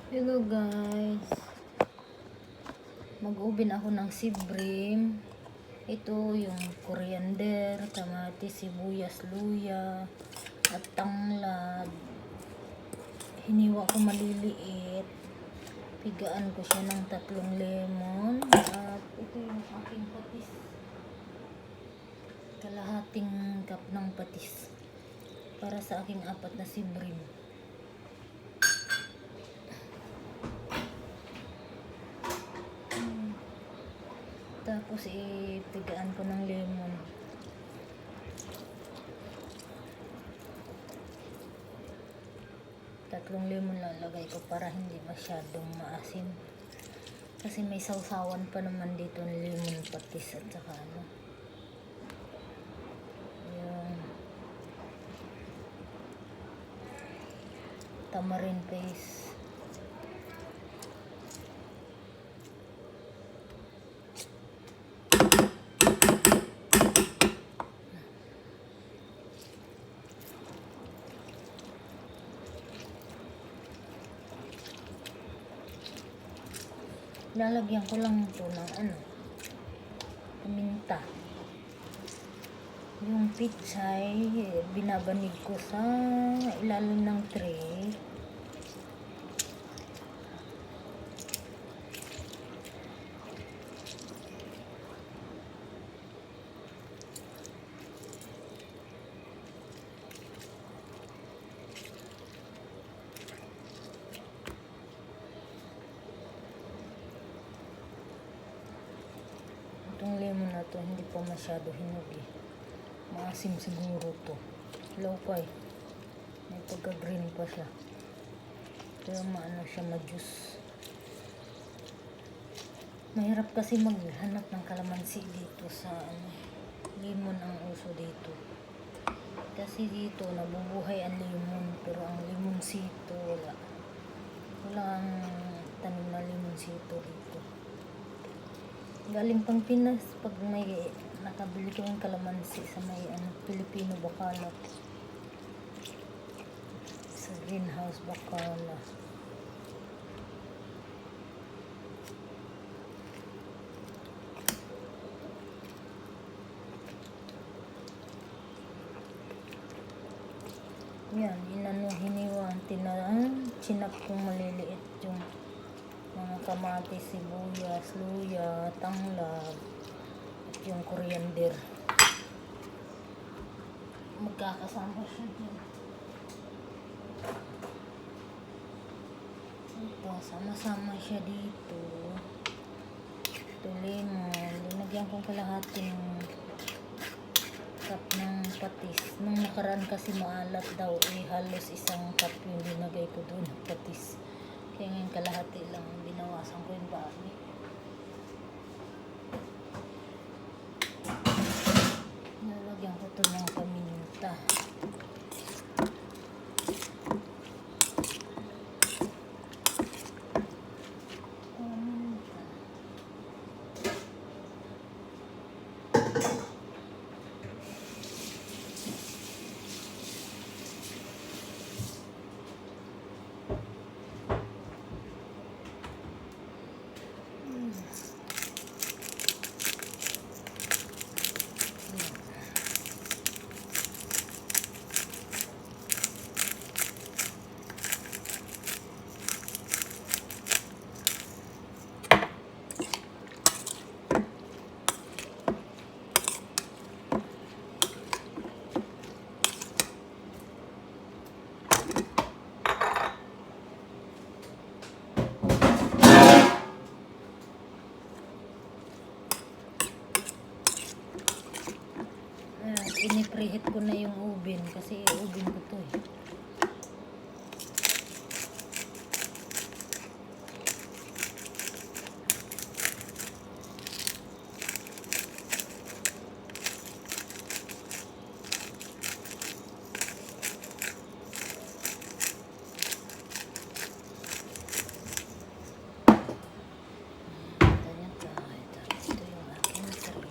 Hello guys, mag-ubin ako ng sibrim. Ito yung coriander, kamatis, sibuyas, luya at tanglad. Hiniwa ko maliliit, pigaan ko siya ng 3 lemon at ito yung aking patis, kalahating cup ng patis para sa aking 4 na sibrim. Tapos ipigaan ko ng lemon. Tatlong lemon lalagay ko para hindi masyadong maasim. Kasi may sausawan pa naman dito ng lemon, patis at saka yung tamarind paste. Lalagyan ko lang ito ng paminta. Yung pitsay, binabanig ko sa ilalim ng tray. Itong lemon na to hindi pa masyado hinog eh. Maasim siguro to. Low pa eh. May pagka-green pa siya. Pero maano siya, ma-juice. Mahirap kasi maghanap ng kalamansi dito sa lemon ang uso dito. Kasi dito nabubuhay ang lemon, pero ang limonsito wala. Wala ang tanim na limonsito dito. Galing pang Pinas pag may nakabili ko yung kalamansi sa may Filipino Bacala, sa greenhouse Bacala. Yan, hiniwa, chinap kong maliliit yung mga kamatis, sibuyas, luya, tanglad at yung coriander. Magkakasama siya dyan. Ito, sama-sama siya dito. Ito lemon. Linagyan kong kalahating cup ng patis. Nung nakaraan kasi maalat daw, halos 1 cup yung linagay ko doon ng patis. Kaya ngayon kalahati lang, binawasan ko yung bami. Nalagyan ko ito ng paminta. Ini-preheat ko na yung oven kasi oven ko to eh. Ito yung aking tray.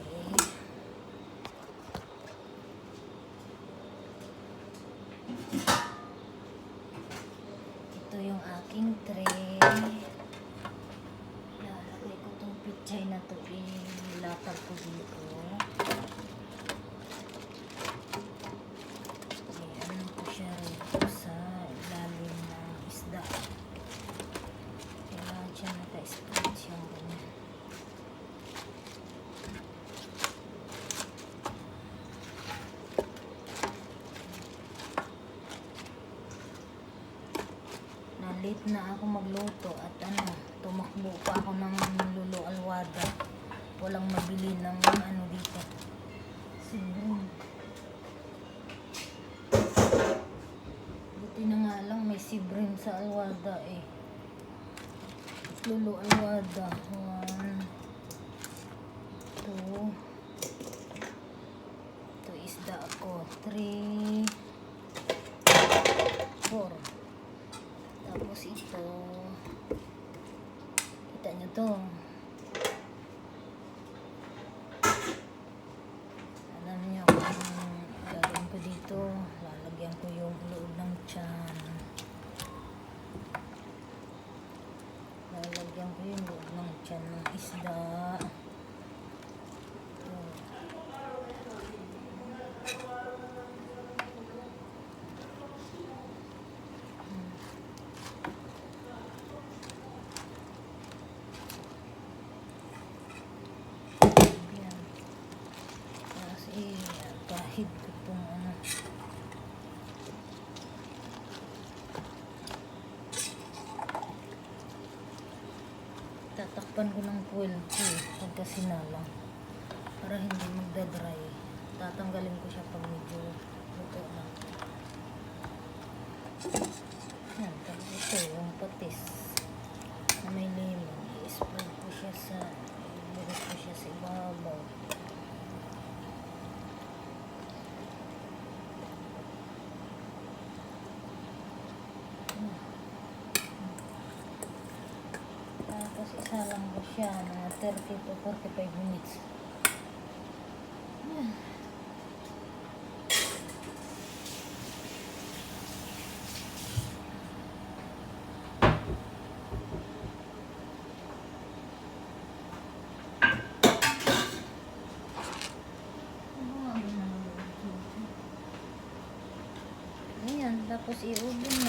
na ako magluto at tumakbo pa ako ng Lolo Alwada. Walang mabili ng dito. Sibrim. Buti na nga lang may sibrim sa Alwada eh. Lolo Alwada. 1, 2. Ito isda ako. 3, 4. Tapos ito. Kita nyo to. Alam nyo kung gagawin ko dito. Lalagyan ko yung loob ng tiyan. Lalagyan ko yung loob ng tiyan ng isda. Kahit ko itong tatakpan ko ng 12 pagka sinalang para hindi magdadry. Tatanggalin ko siya pag medyo luto na. Yan, tapos ito yung patis na may lemon. I-spread ko siya sa ibuhos ko siya sa ibabaw. Tapos isa lang ko siya mga 30 to 45 minutes. Ayan, tapos i-oven